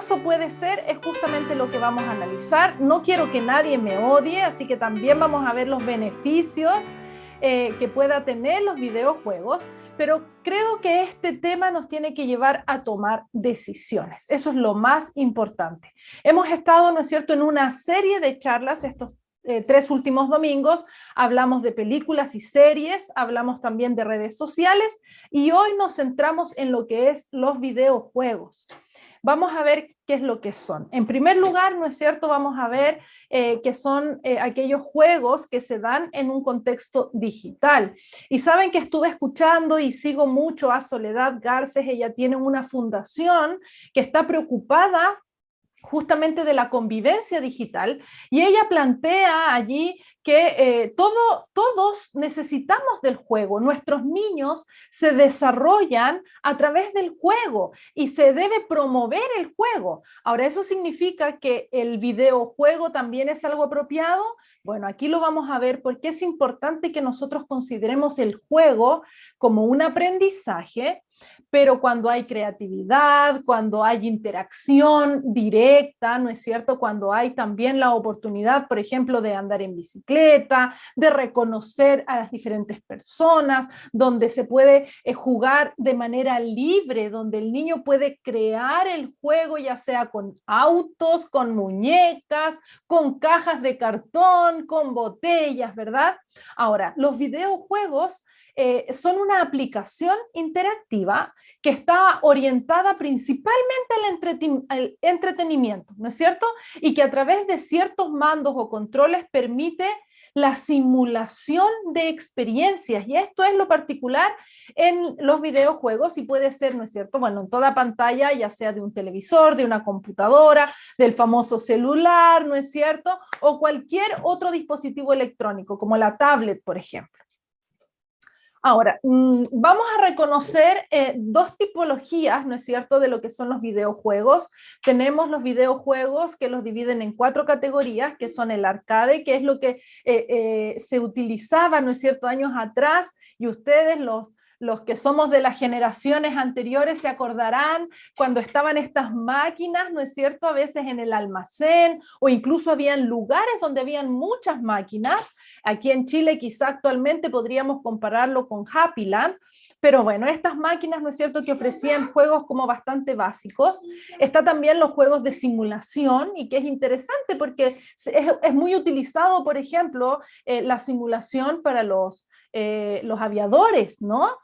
peligroso puede ser es justamente lo que vamos a analizar. No quiero que nadie me odie, así que también vamos a ver los beneficios que pueda tener los videojuegos, pero creo que este tema nos tiene que llevar a tomar decisiones. Eso es lo más importante. Hemos estado, ¿no es cierto?, en una serie de charlas estos 3 últimos domingos. Hablamos de películas y series, hablamos también de redes sociales y hoy nos centramos en lo que es los videojuegos. Vamos a ver qué es lo que son. En primer lugar, ¿no es cierto?, vamos a ver que son aquellos juegos que se dan en un contexto digital. Y saben que estuve escuchando y sigo mucho a Soledad Garces. Ella tiene una fundación que está preocupada justamente de la convivencia digital, y ella plantea allí que todos necesitamos del juego. Nuestros niños se desarrollan a través del juego y se debe promover el juego. Ahora, ¿eso significa que el videojuego también es algo apropiado? Bueno, aquí lo vamos a ver porque es importante que nosotros consideremos el juego como un aprendizaje, pero cuando hay creatividad, cuando hay interacción directa, ¿no es cierto? Cuando hay también la oportunidad, por ejemplo, de andar en bicicleta, de reconocer a las diferentes personas, donde se puede jugar de manera libre, donde el niño puede crear el juego, ya sea con autos, con muñecas, con cajas de cartón, con botellas, ¿verdad? Ahora, los videojuegos son una aplicación interactiva que está orientada principalmente al entretenimiento, ¿no es cierto? Y que a través de ciertos mandos o controles permite la simulación de experiencias, y esto es lo particular en los videojuegos, y puede ser, ¿no es cierto?, bueno, en toda pantalla, ya sea de un televisor, de una computadora, del famoso celular, ¿no es cierto?, o cualquier otro dispositivo electrónico, como la tablet, por ejemplo. Ahora, vamos a reconocer dos tipologías, ¿no es cierto?, de lo que son los videojuegos. Tenemos los videojuegos que los dividen en 4 categorías, que son el arcade, que es lo que se utilizaba, ¿no es cierto?, años atrás, y ustedes, los que somos de las generaciones anteriores, se acordarán cuando estaban estas máquinas, ¿no es cierto?, a veces en el almacén, o incluso habían lugares donde habían muchas máquinas. Aquí en Chile quizá actualmente podríamos compararlo con Happyland, pero bueno, estas máquinas, ¿no es cierto?, que ofrecían juegos como bastante básicos. Está también los juegos de simulación, y que es interesante porque es muy utilizado, por ejemplo, la simulación para los aviadores, ¿no?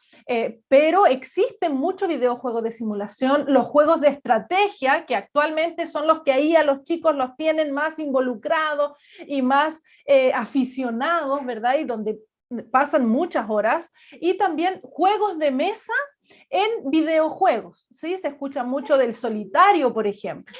Pero existen muchos videojuegos de simulación, los juegos de estrategia, que actualmente son los que ahí a los chicos los tienen más involucrados y más aficionados, ¿verdad? Y donde pasan muchas horas, y también juegos de mesa en videojuegos, ¿sí? Se escucha mucho del solitario, por ejemplo,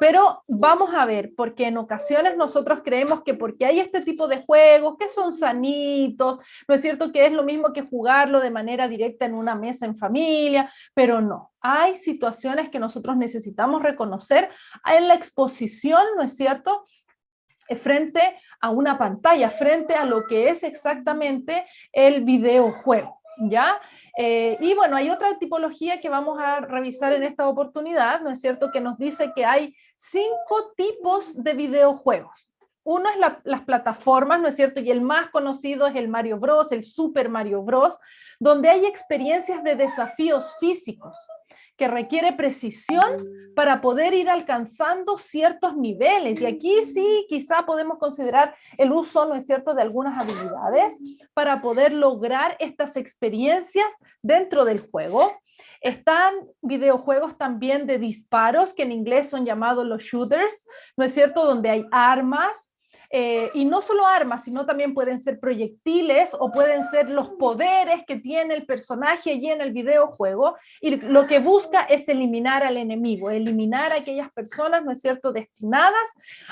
pero vamos a ver, porque en ocasiones nosotros creemos que porque hay este tipo de juegos que son sanitos, ¿no es cierto?, que es lo mismo que jugarlo de manera directa en una mesa en familia, pero no. Hay situaciones que nosotros necesitamos reconocer en la exposición, ¿no es cierto?, frente a una pantalla, frente a lo que es exactamente el videojuego, ¿ya? Y bueno, hay otra tipología que vamos a revisar en esta oportunidad, ¿no es cierto?, que nos dice que hay 5 tipos de videojuegos. Uno es las plataformas, ¿no es cierto?, y el más conocido es el Mario Bros, el Super Mario Bros, donde hay experiencias de desafíos físicos, que requiere precisión para poder ir alcanzando ciertos niveles. Y aquí sí, quizá podemos considerar el uso, ¿no es cierto?, de algunas habilidades para poder lograr estas experiencias dentro del juego. Están videojuegos también de disparos, que en inglés son llamados los shooters, ¿no es cierto?, donde hay armas, y no solo armas, sino también pueden ser proyectiles o pueden ser los poderes que tiene el personaje allí en el videojuego, y lo que busca es eliminar al enemigo, eliminar a aquellas personas, ¿no es cierto?, destinadas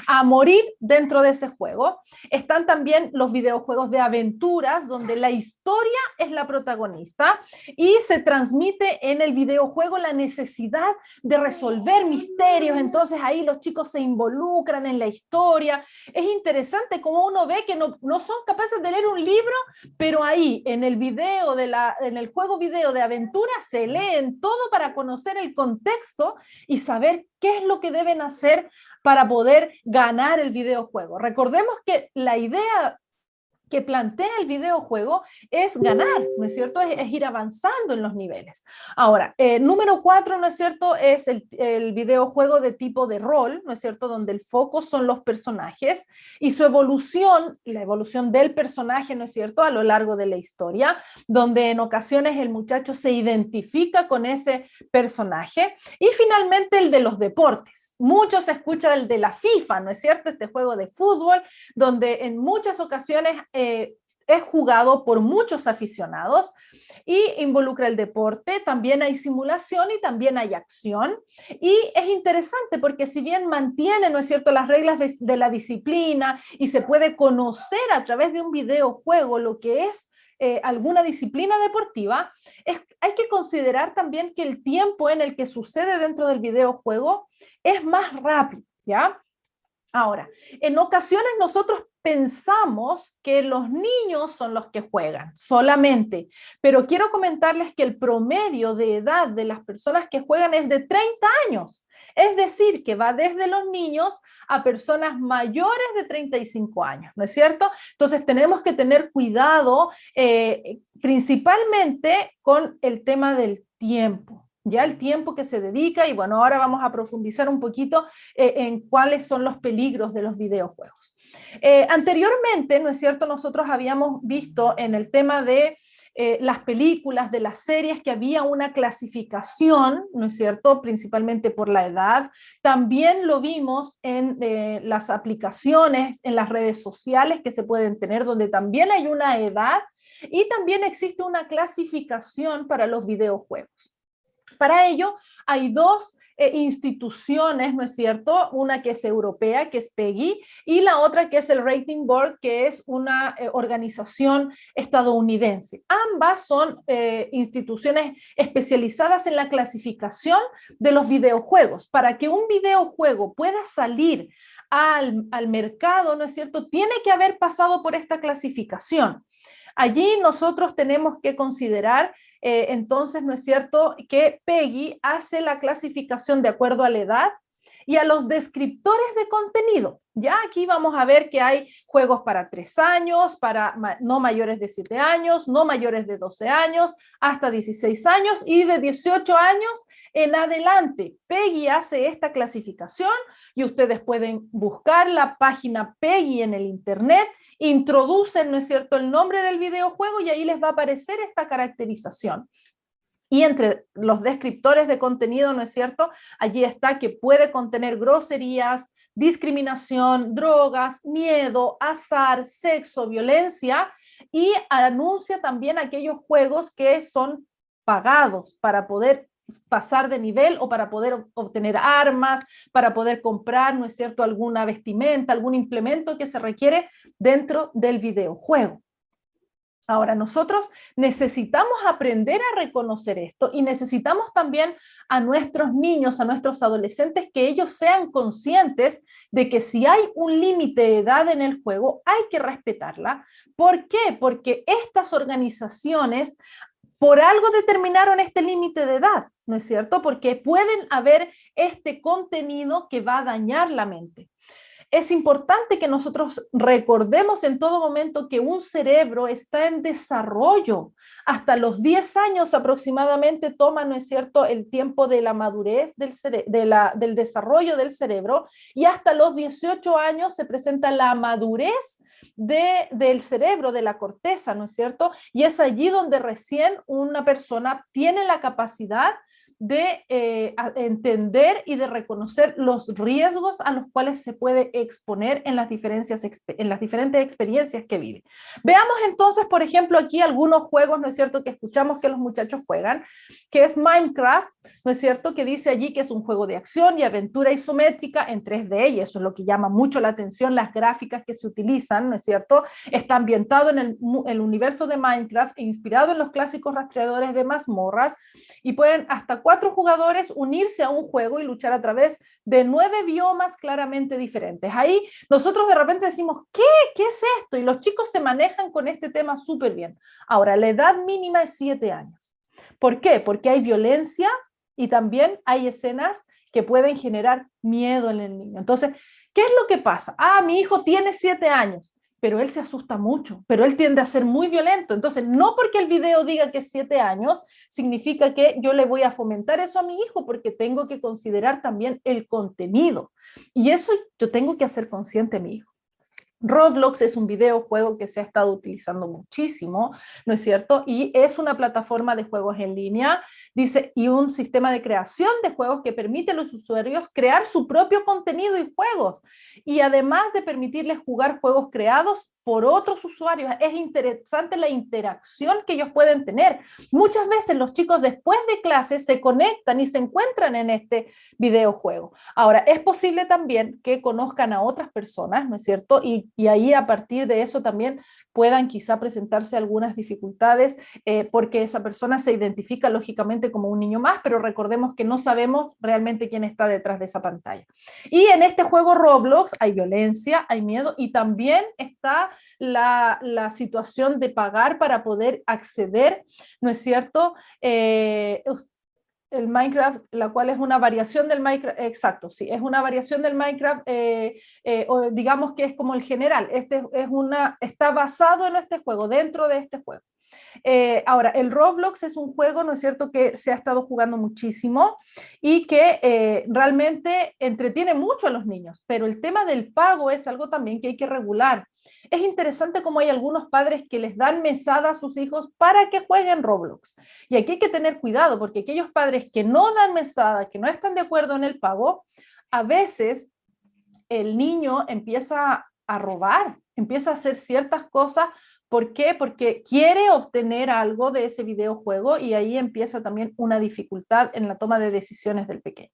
a morir dentro de ese juego. Están también los videojuegos de aventuras, donde la historia es la protagonista y se transmite en el videojuego la necesidad de resolver misterios. Entonces ahí los chicos se involucran en la historia. Es interesante cómo uno ve que no son capaces de leer un libro, pero ahí en el video en el juego video de aventura se leen todo para conocer el contexto y saber qué es lo que deben hacer para poder ganar el videojuego. Recordemos que la idea que plantea el videojuego es ganar, ¿no es cierto? Es ir avanzando en los niveles. Ahora, número 4, ¿no es cierto? Es el videojuego de tipo de rol, ¿no es cierto? Donde el foco son los personajes y su evolución, la evolución del personaje, ¿no es cierto? A lo largo de la historia, donde en ocasiones el muchacho se identifica con ese personaje. Y finalmente el de los deportes. Mucho se escucha el de la FIFA, ¿no es cierto? Este juego de fútbol, donde en muchas ocasiones es jugado por muchos aficionados y involucra el deporte, también hay simulación y también hay acción. Y es interesante porque si bien mantiene, ¿no es cierto?, las reglas de la disciplina y se puede conocer a través de un videojuego lo que es alguna disciplina deportiva, hay que considerar también que el tiempo en el que sucede dentro del videojuego es más rápido, ¿ya? Ahora, en ocasiones nosotros pensamos que los niños son los que juegan solamente, pero quiero comentarles que el promedio de edad de las personas que juegan es de 30 años. Es decir, que va desde los niños a personas mayores de 35 años, ¿no es cierto? Entonces tenemos que tener cuidado principalmente con el tema del tiempo. Ya el tiempo que se dedica, y bueno, ahora vamos a profundizar un poquito en cuáles son los peligros de los videojuegos. Anteriormente, ¿no es cierto?, nosotros habíamos visto en el tema de las películas, de las series, que había una clasificación, ¿no es cierto?, principalmente por la edad. También lo vimos en las aplicaciones, en las redes sociales que se pueden tener, donde también hay una edad, y también existe una clasificación para los videojuegos. Para ello hay dos instituciones, ¿no es cierto? Una que es europea, que es PEGI, y la otra que es el Rating Board, que es una organización estadounidense. Ambas son instituciones especializadas en la clasificación de los videojuegos. Para que un videojuego pueda salir al mercado, ¿no es cierto?, tiene que haber pasado por esta clasificación. Allí nosotros tenemos que considerar entonces, ¿no es cierto?, que PEGI hace la clasificación de acuerdo a la edad y a los descriptores de contenido. Ya aquí vamos a ver que hay juegos para 3 años, para no mayores de 7 años, no mayores de 12 años, hasta 16 años y de 18 años en adelante. PEGI hace esta clasificación y ustedes pueden buscar la página PEGI en el internet, introducen, ¿no es cierto?, el nombre del videojuego y ahí les va a aparecer esta caracterización. Y entre los descriptores de contenido, ¿no es cierto?, allí está que puede contener groserías, discriminación, drogas, miedo, azar, sexo, violencia, y anuncia también aquellos juegos que son pagados para poder pasar de nivel o para poder obtener armas, para poder comprar, ¿no es cierto?, alguna vestimenta, algún implemento que se requiere dentro del videojuego. Ahora, nosotros necesitamos aprender a reconocer esto y necesitamos también a nuestros niños, a nuestros adolescentes, que ellos sean conscientes de que si hay un límite de edad en el juego, hay que respetarla. ¿Por qué? Porque estas organizaciones por algo determinaron este límite de edad, ¿no es cierto? Porque pueden haber este contenido que va a dañar la mente. Es importante que nosotros recordemos en todo momento que un cerebro está en desarrollo. Hasta los 10 años aproximadamente toma, ¿no es cierto?, el tiempo de la madurez del desarrollo del cerebro, y hasta los 18 años se presenta la madurez del cerebro, de la corteza, ¿no es cierto? Y es allí donde recién una persona tiene la capacidad de entender y de reconocer los riesgos a los cuales se puede exponer en las diferentes experiencias que vive. Veamos entonces, por ejemplo, aquí algunos juegos, ¿no es cierto?, que escuchamos que los muchachos juegan, que es Minecraft, ¿no es cierto?, que dice allí que es un juego de acción y aventura isométrica en 3D, y eso es lo que llama mucho la atención, las gráficas que se utilizan, ¿no es cierto? Está ambientado en el universo de Minecraft, inspirado en los clásicos rastreadores de mazmorras, y pueden hasta 4 4 jugadores unirse a un juego y luchar a través de 9 biomas claramente diferentes. Ahí nosotros de repente decimos, ¿qué es esto? Y los chicos se manejan con este tema súper bien. Ahora, la edad mínima es 7 años. ¿Por qué? Porque hay violencia y también hay escenas que pueden generar miedo en el niño. Entonces, ¿qué es lo que pasa? Mi hijo tiene 7 años, pero él se asusta mucho, pero él tiende a ser muy violento. Entonces, no porque el video diga que es 7 años, significa que yo le voy a fomentar eso a mi hijo, porque tengo que considerar también el contenido. Y eso yo tengo que hacer consciente a mi hijo. Roblox es un videojuego que se ha estado utilizando muchísimo, ¿no es cierto? Y es una plataforma de juegos en línea, dice, y un sistema de creación de juegos que permite a los usuarios crear su propio contenido y juegos. Y además de permitirles jugar juegos creados por otros usuarios, es interesante la interacción que ellos pueden tener. Muchas veces los chicos después de clases se conectan y se encuentran en este videojuego. Ahora, es posible también que conozcan a otras personas, ¿no es cierto? Y ahí a partir de eso también puedan quizá presentarse algunas dificultades porque esa persona se identifica lógicamente como un niño más, pero recordemos que no sabemos realmente quién está detrás de esa pantalla. Y en este juego Roblox hay violencia, hay miedo y también está la situación de pagar para poder acceder, ¿no es cierto? El Minecraft, la cual es una variación del Minecraft, exacto, sí, es una variación del Minecraft, o digamos que es como el general, está basado en este juego, dentro de este juego. Ahora, el Roblox es un juego, ¿no es cierto?, que se ha estado jugando muchísimo y que realmente entretiene mucho a los niños, pero el tema del pago es algo también que hay que regular. Es interesante cómo hay algunos padres que les dan mesada a sus hijos para que jueguen Roblox. Y aquí hay que tener cuidado, porque aquellos padres que no dan mesada, que no están de acuerdo en el pago, a veces el niño empieza a robar, empieza a hacer ciertas cosas. ¿Por qué? Porque quiere obtener algo de ese videojuego y ahí empieza también una dificultad en la toma de decisiones del pequeño.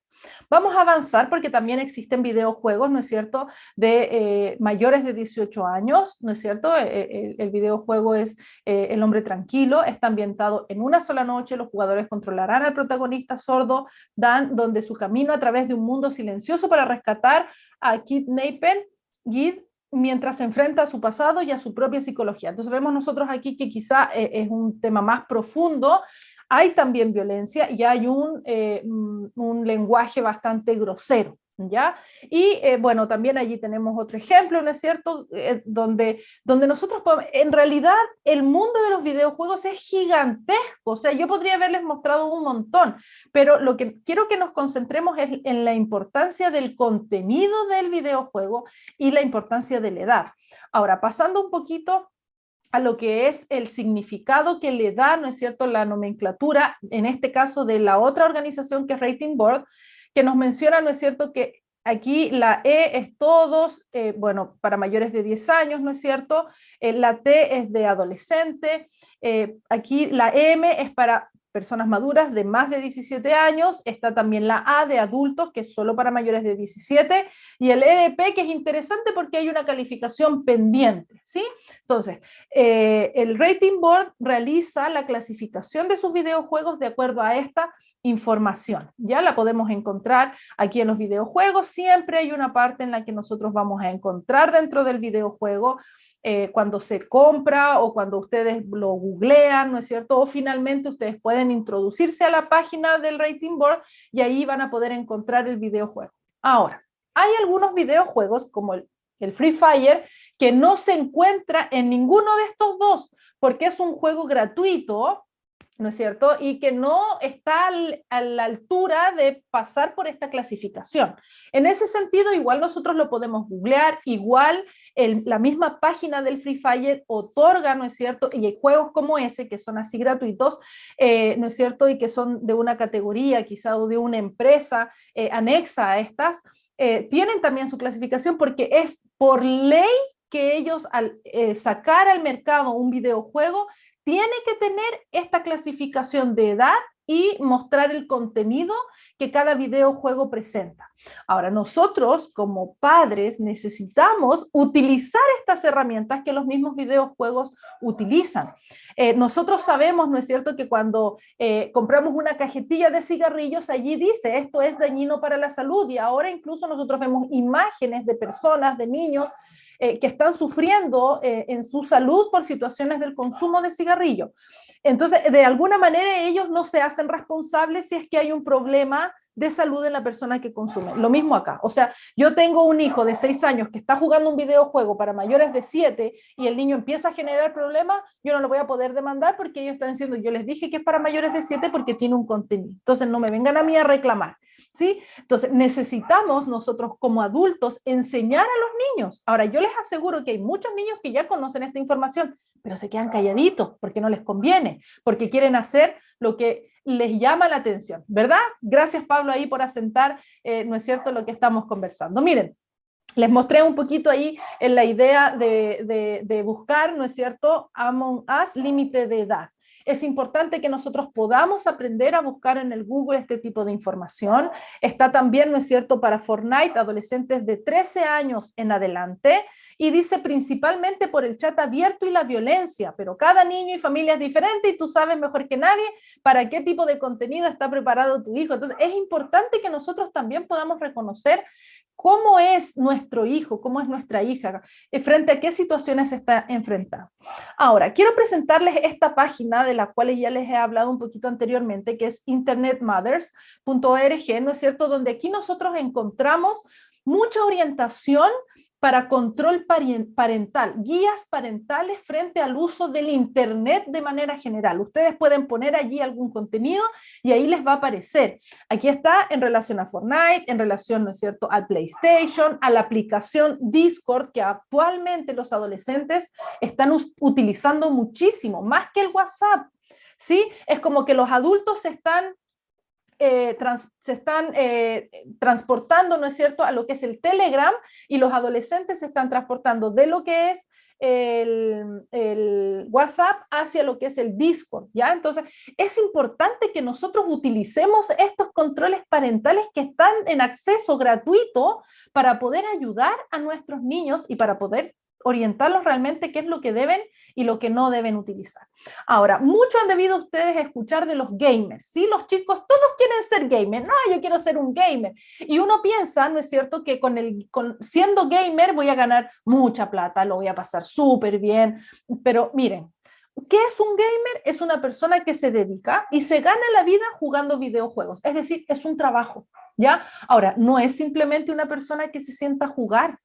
Vamos a avanzar porque también existen videojuegos, ¿no es cierto?, de mayores de 18 años, ¿no es cierto? El videojuego es El hombre tranquilo, está ambientado en una sola noche, los jugadores controlarán al protagonista sordo, Dan, donde su camino a través de un mundo silencioso para rescatar a Kidnapen, Gid, mientras se enfrenta a su pasado y a su propia psicología. Entonces vemos nosotros aquí que quizá es un tema más profundo, hay también violencia y hay un lenguaje bastante grosero, ¿ya? Y bueno, también allí tenemos otro ejemplo, ¿no es cierto?, donde nosotros podemos, en realidad el mundo de los videojuegos es gigantesco, o sea, yo podría haberles mostrado un montón, pero lo que quiero que nos concentremos es en la importancia del contenido del videojuego y la importancia de la edad. Ahora, pasando un poquito a lo que es el significado que le da, ¿no es cierto?, la nomenclatura, en este caso de la otra organización que es Rating Board, que nos menciona, ¿no es cierto?, que aquí la E es todos, bueno, para mayores de 10 años, ¿no es cierto?, la T es de adolescente, aquí la M es para personas maduras de más de 17 años, está también la A de adultos, que es solo para mayores de 17, y el EDP, que es interesante porque hay una calificación pendiente, ¿sí? Entonces, el Rating Board realiza la clasificación de sus videojuegos de acuerdo a esta información. Ya la podemos encontrar aquí en los videojuegos, siempre hay una parte en la que nosotros vamos a encontrar dentro del videojuego cuando se compra o cuando ustedes lo googlean, ¿no es cierto? O finalmente ustedes pueden introducirse a la página del Rating Board y ahí van a poder encontrar el videojuego. Ahora, hay algunos videojuegos como el Free Fire que no se encuentra en ninguno de estos dos porque es un juego gratuito, ¿no es cierto? Y que no está a la altura de pasar por esta clasificación. En ese sentido, igual nosotros lo podemos googlear, igual la misma página del Free Fire otorga, ¿no es cierto? Y hay juegos como ese que son así gratuitos, ¿no es cierto? Y que son de una categoría quizá o de una empresa anexa a estas, tienen también su clasificación porque es por ley que ellos al sacar al mercado un videojuego tiene que tener esta clasificación de edad y mostrar el contenido que cada videojuego presenta. Ahora, nosotros como padres necesitamos utilizar estas herramientas que los mismos videojuegos utilizan. Nosotros sabemos, ¿no es cierto?, que cuando compramos una cajetilla de cigarrillos, allí dice, esto es dañino para la salud, y ahora incluso nosotros vemos imágenes de personas, de niños, que están sufriendo en su salud por situaciones del consumo de cigarrillos. Entonces, de alguna manera ellos no se hacen responsables si es que hay un problema de salud en la persona que consume. Lo mismo acá. O sea, yo tengo un hijo de 6 años que está jugando un videojuego para mayores de 7 y el niño empieza a generar problemas, yo no lo voy a poder demandar porque ellos están diciendo, yo les dije que es para mayores de 7 porque tiene un contenido. Entonces, no me vengan a mí a reclamar. ¿Sí? Entonces, necesitamos nosotros como adultos enseñar a los niños. Ahora, yo les aseguro que hay muchos niños que ya conocen esta información, pero se quedan calladitos porque no les conviene, porque quieren hacer lo que les llama la atención, ¿verdad? Gracias, Pablo, ahí por asentar, ¿no es cierto?, lo que estamos conversando. Miren, les mostré un poquito ahí en la idea de buscar, ¿no es cierto?, Among Us, límite de edad. Es importante que nosotros podamos aprender a buscar en el Google este tipo de información. Está también, ¿no es cierto?, para Fortnite, adolescentes de 13 años en adelante, y dice principalmente por el chat abierto y la violencia, pero cada niño y familia es diferente y tú sabes mejor que nadie para qué tipo de contenido está preparado tu hijo. Entonces, es importante que nosotros también podamos reconocer cómo es nuestro hijo, cómo es nuestra hija, frente a qué situaciones se está enfrentando. Ahora, quiero presentarles esta página de la cual ya les he hablado un poquito anteriormente, que es internetmothers.org, ¿no es cierto?, donde aquí nosotros encontramos mucha orientación para control parental, guías parentales frente al uso del Internet de manera general. Ustedes pueden poner allí algún contenido y ahí les va a aparecer. Aquí está en relación a Fortnite, en relación, ¿no es cierto?, al PlayStation, a la aplicación Discord, que actualmente los adolescentes están utilizando muchísimo, más que el WhatsApp, ¿sí? Es como que los adultos se están transportando, ¿no es cierto?, a lo que es el Telegram, y los adolescentes se están transportando de lo que es el WhatsApp hacia lo que es el Discord, ¿ya? Entonces, es importante que nosotros utilicemos estos controles parentales que están en acceso gratuito para poder ayudar a nuestros niños y para poder orientarlos realmente qué es lo que deben y lo que no deben utilizar. Ahora, mucho han debido ustedes escuchar de los gamers, ¿sí? Los chicos, todos quieren ser gamers. No, yo quiero ser un gamer. Y uno piensa, ¿no es cierto?, que siendo gamer voy a ganar mucha plata, lo voy a pasar súper bien. Pero miren, ¿qué es un gamer? Es una persona que se dedica y se gana la vida jugando videojuegos. Es decir, es un trabajo, ¿ya? Ahora, no es simplemente una persona que se sienta a jugar.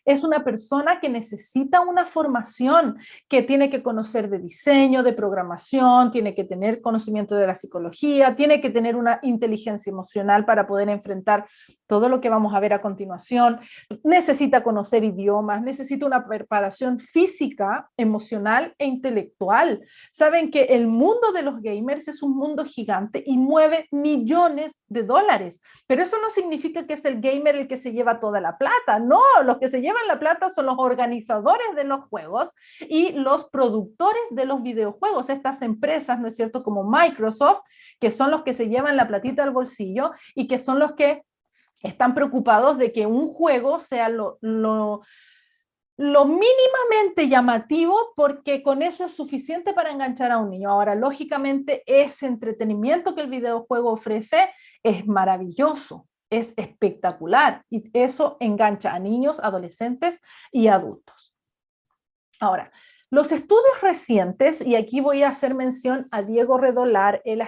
Es una persona que necesita una formación, que tiene que conocer de diseño, de programación, tiene que tener conocimiento de la psicología, tiene que tener una inteligencia emocional para poder enfrentar todo lo que vamos a ver a continuación, necesita conocer idiomas, necesita una preparación física, emocional e intelectual. Saben que el mundo de los gamers es un mundo gigante y mueve millones de dólares, pero eso no significa que es el gamer el que se lleva toda la plata. No, los que se llevan la plata son los organizadores de los juegos y los productores de los videojuegos, estas empresas, ¿no es cierto?, como Microsoft, que son los que se llevan la platita al bolsillo y que son los que están preocupados de que un juego sea lo mínimamente llamativo, porque con eso es suficiente para enganchar a un niño. Ahora, lógicamente, ese entretenimiento que el videojuego ofrece es maravilloso, es espectacular, y eso engancha a niños, adolescentes y adultos. Ahora, los estudios recientes, y aquí voy a hacer mención a Diego Redolar, él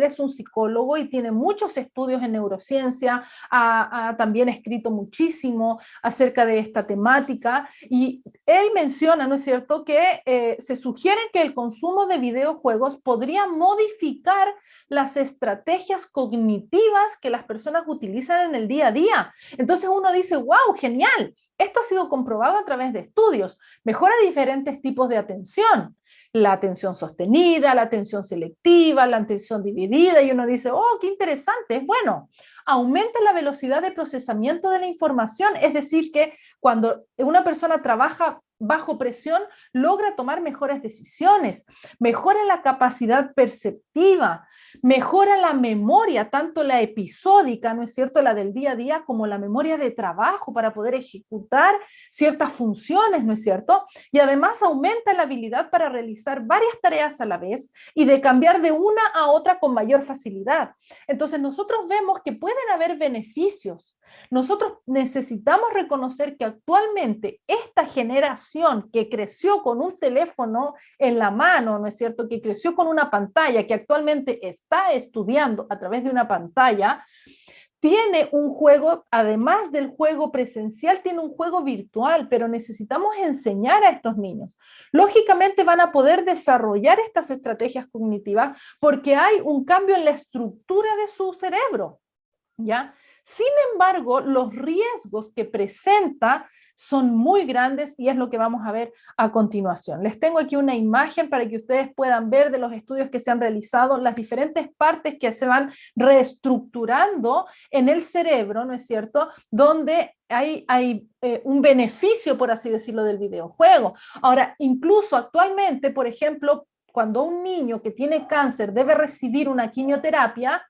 es un psicólogo y tiene muchos estudios en neurociencia, ha también escrito muchísimo acerca de esta temática, y él menciona, ¿no es cierto?, que se sugiere que el consumo de videojuegos podría modificar las estrategias cognitivas que las personas utilizan en el día a día. Entonces uno dice, wow, genial. Esto ha sido comprobado a través de estudios. Mejora diferentes tipos de atención. La atención sostenida, la atención selectiva, la atención dividida, y uno dice, oh, qué interesante, es bueno. Aumenta la velocidad de procesamiento de la información, es decir, que cuando una persona trabaja bajo presión logra tomar mejores decisiones, mejora la capacidad perceptiva, mejora la memoria, tanto la episódica, ¿no es cierto?, la del día a día, como la memoria de trabajo para poder ejecutar ciertas funciones, ¿no es cierto? Y además aumenta la habilidad para realizar varias tareas a la vez y de cambiar de una a otra con mayor facilidad. Entonces nosotros vemos que pueden haber beneficios. Nosotros necesitamos reconocer que actualmente esta generación que creció con un teléfono en la mano, ¿no es cierto?, que creció con una pantalla, que actualmente está estudiando a través de una pantalla, tiene un juego, además del juego presencial, tiene un juego virtual, pero necesitamos enseñar a estos niños. Lógicamente van a poder desarrollar estas estrategias cognitivas porque hay un cambio en la estructura de su cerebro, ¿ya? Sin embargo, los riesgos que presenta son muy grandes y es lo que vamos a ver a continuación. Les tengo aquí una imagen para que ustedes puedan ver de los estudios que se han realizado, las diferentes partes que se van reestructurando en el cerebro, ¿no es cierto?, donde hay un beneficio, por así decirlo, del videojuego. Ahora, incluso actualmente, por ejemplo, cuando un niño que tiene cáncer debe recibir una quimioterapia,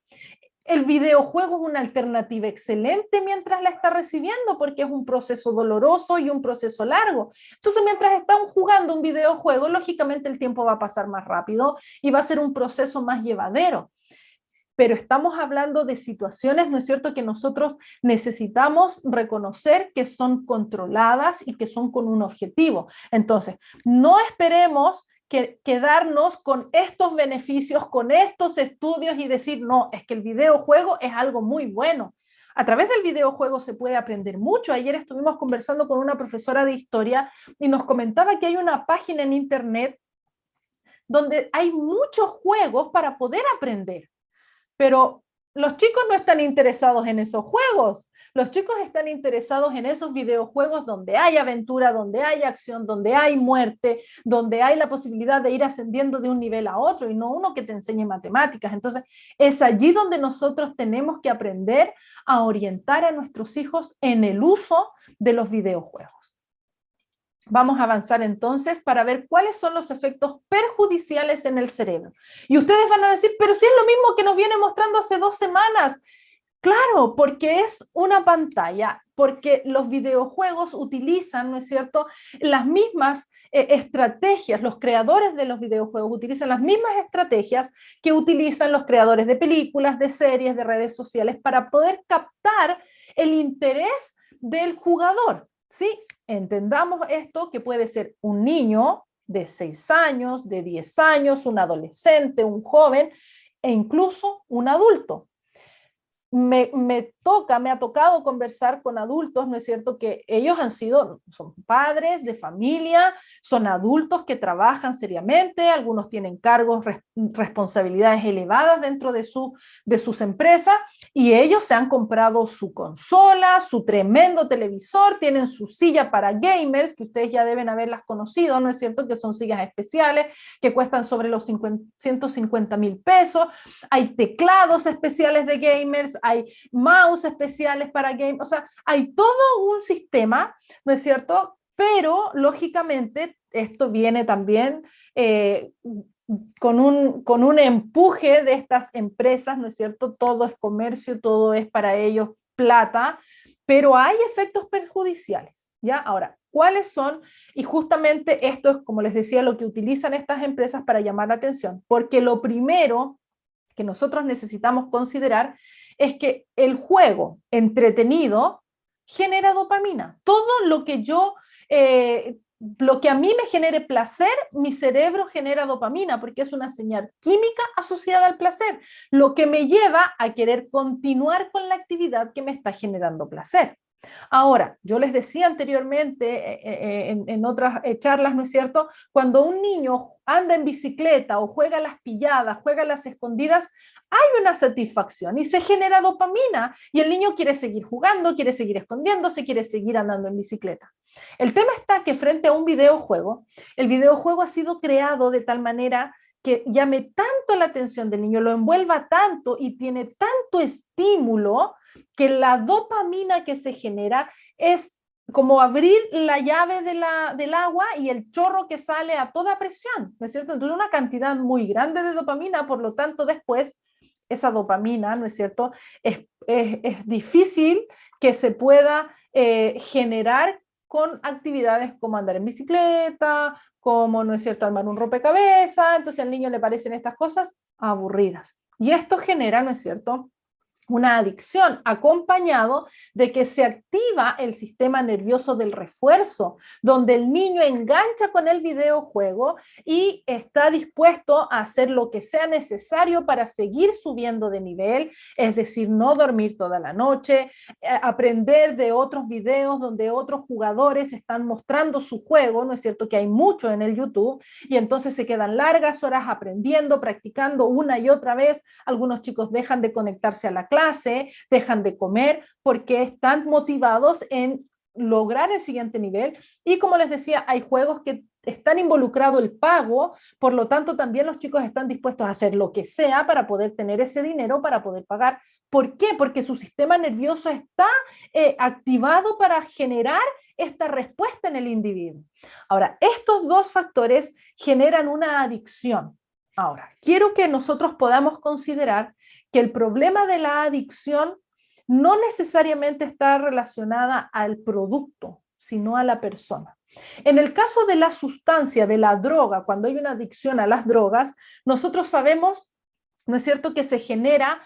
el videojuego es una alternativa excelente mientras la está recibiendo porque es un proceso doloroso y un proceso largo. Entonces, mientras están jugando un videojuego, lógicamente el tiempo va a pasar más rápido y va a ser un proceso más llevadero. Pero estamos hablando de situaciones, ¿no es cierto?, que nosotros necesitamos reconocer que son controladas y que son con un objetivo. Entonces, no esperemos quedarnos con estos beneficios, con estos estudios y decir, no, es que el videojuego es algo muy bueno. A través del videojuego se puede aprender mucho. Ayer estuvimos conversando con una profesora de historia y nos comentaba que hay una página en internet donde hay muchos juegos para poder aprender. Pero los chicos no están interesados en esos juegos. Los chicos están interesados en esos videojuegos donde hay aventura, donde hay acción, donde hay muerte, donde hay la posibilidad de ir ascendiendo de un nivel a otro y no uno que te enseñe matemáticas. Entonces, es allí donde nosotros tenemos que aprender a orientar a nuestros hijos en el uso de los videojuegos. Vamos a avanzar entonces para ver cuáles son los efectos perjudiciales en el cerebro. Y ustedes van a decir, pero si es lo mismo que nos viene mostrando hace 2 semanas. Claro, porque es una pantalla, porque los videojuegos utilizan, ¿no es cierto?, las mismas estrategias, los creadores de los videojuegos utilizan las mismas estrategias que utilizan los creadores de películas, de series, de redes sociales para poder captar el interés del jugador, ¿sí? Entendamos esto, que puede ser un niño de 6 años, de 10 años, un adolescente, un joven e incluso un adulto. Me ha tocado conversar con adultos, ¿no es cierto?, que ellos son padres de familia, son adultos que trabajan seriamente, algunos tienen cargos, responsabilidades elevadas dentro de sus empresas, y ellos se han comprado su consola, su tremendo televisor, tienen su silla para gamers, que ustedes ya deben haberlas conocido, ¿no es cierto?, que son sillas especiales, que cuestan sobre los 150,000 pesos, hay teclados especiales de gamers, hay mouse especiales para game, o sea, hay todo un sistema, ¿no es cierto? Pero, lógicamente, esto viene también con un empuje de estas empresas, ¿no es cierto? Todo es comercio, todo es para ellos plata, pero hay efectos perjudiciales, ¿ya? Ahora, ¿cuáles son? Y justamente esto es, como les decía, lo que utilizan estas empresas para llamar la atención, porque lo primero que nosotros necesitamos considerar es que el juego entretenido genera dopamina. Todo lo que lo que a mí me genere placer, mi cerebro genera dopamina porque es una señal química asociada al placer, lo que me lleva a querer continuar con la actividad que me está generando placer. Ahora, yo les decía anteriormente en otras charlas, ¿no es cierto? Cuando un niño anda en bicicleta o juega a las pilladas, juega a las escondidas, hay una satisfacción y se genera dopamina y el niño quiere seguir jugando, quiere seguir escondiéndose, quiere seguir andando en bicicleta. El tema está que frente a un videojuego, el videojuego ha sido creado de tal manera que llame tanto la atención del niño, lo envuelva tanto y tiene tanto estímulo que la dopamina que se genera es como abrir la llave del agua y el chorro que sale a toda presión, ¿no es cierto? Entonces una cantidad muy grande de dopamina, por lo tanto después esa dopamina, ¿no es cierto? Es difícil que se pueda generar con actividades como andar en bicicleta, como, ¿no es cierto?, armar un rompecabezas. Entonces al niño le parecen estas cosas aburridas. Y esto genera, ¿no es cierto?, una adicción acompañado de que se activa el sistema nervioso del refuerzo, donde el niño engancha con el videojuego y está dispuesto a hacer lo que sea necesario para seguir subiendo de nivel, es decir, no dormir toda la noche, aprender de otros videos donde otros jugadores están mostrando su juego, ¿no es cierto?, que hay mucho en el YouTube, y entonces se quedan largas horas aprendiendo, practicando una y otra vez. Algunos chicos dejan de conectarse a la clase, dejan de comer porque están motivados en lograr el siguiente nivel. Y como les decía, hay juegos que están involucrado el pago, por lo tanto también los chicos están dispuestos a hacer lo que sea para poder tener ese dinero, para poder pagar. ¿Por qué? Porque su sistema nervioso está activado para generar esta respuesta en el individuo. Ahora, estos dos factores generan una adicción. Ahora, quiero que nosotros podamos considerar que el problema de la adicción no necesariamente está relacionada al producto, sino a la persona. En el caso de la sustancia, de la droga, cuando hay una adicción a las drogas, nosotros sabemos, ¿no es cierto?, que se genera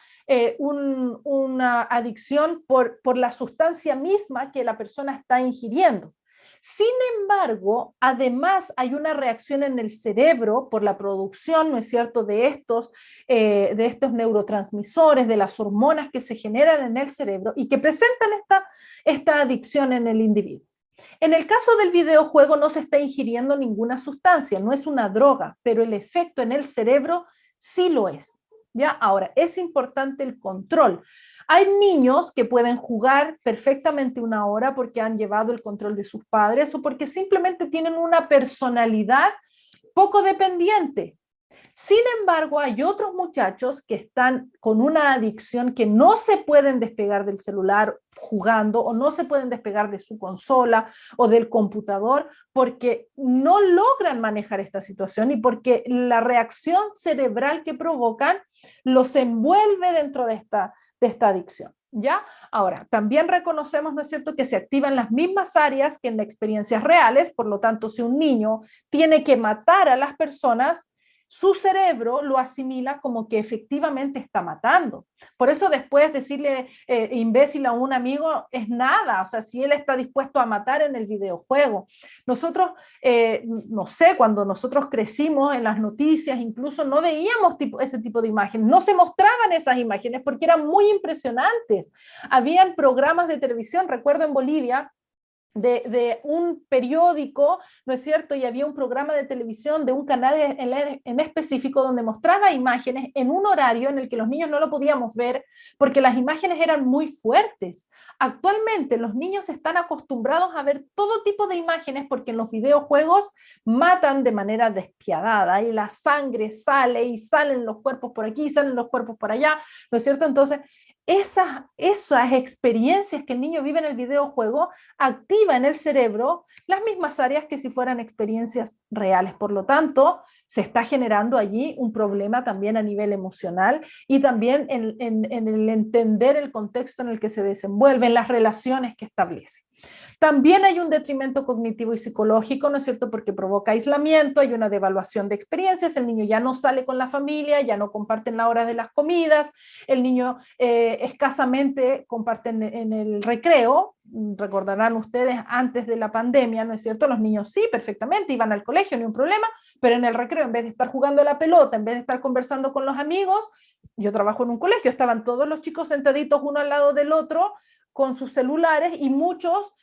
una adicción por la sustancia misma que la persona está ingiriendo. Sin embargo, además hay una reacción en el cerebro por la producción, ¿no es cierto?, de estos neurotransmisores, de las hormonas que se generan en el cerebro y que presentan esta adicción en el individuo. En el caso del videojuego no se está ingiriendo ninguna sustancia, no es una droga, pero el efecto en el cerebro sí lo es. ¿Ya? Ahora, es importante el control. Hay niños que pueden jugar perfectamente una hora porque han llevado el control de sus padres o porque simplemente tienen una personalidad poco dependiente. Sin embargo, hay otros muchachos que están con una adicción que no se pueden despegar del celular jugando o no se pueden despegar de su consola o del computador porque no logran manejar esta situación y porque la reacción cerebral que provocan los envuelve dentro de esta adicción. ¿Ya? Ahora, también reconocemos, ¿no es cierto?, que se activan las mismas áreas que en experiencias reales, por lo tanto, si un niño tiene que matar a las personas, su cerebro lo asimila como que efectivamente está matando. Por eso después decirle imbécil a un amigo es nada, o sea, si él está dispuesto a matar en el videojuego. Nosotros, no sé, cuando nosotros crecimos en las noticias, incluso no veíamos ese tipo de imágenes, no se mostraban esas imágenes porque eran muy impresionantes. Habían programas de televisión, recuerdo en Bolivia, de un periódico, ¿no es cierto? Y había un programa de televisión de un canal en específico donde mostraba imágenes en un horario en el que los niños no lo podíamos ver porque las imágenes eran muy fuertes. Actualmente los niños están acostumbrados a ver todo tipo de imágenes porque en los videojuegos matan de manera despiadada y la sangre sale y salen los cuerpos por aquí, salen los cuerpos por allá, ¿no es cierto? Entonces, esas experiencias que el niño vive en el videojuego activa en el cerebro las mismas áreas que si fueran experiencias reales. Por lo tanto, se está generando allí un problema también a nivel emocional y también en el entender el contexto en el que se desenvuelven, las relaciones que establece. También hay un detrimento cognitivo y psicológico, ¿no es cierto?, porque provoca aislamiento, hay una devaluación de experiencias, el niño ya no sale con la familia, ya no comparten la hora de las comidas, el niño escasamente comparte en el recreo. Recordarán ustedes antes de la pandemia, ¿no es cierto?, los niños sí, perfectamente, iban al colegio, ni un problema, pero en el recreo, en vez de estar jugando a la pelota, en vez de estar conversando con los amigos, yo trabajo en un colegio, estaban todos los chicos sentaditos uno al lado del otro, con sus celulares y muchos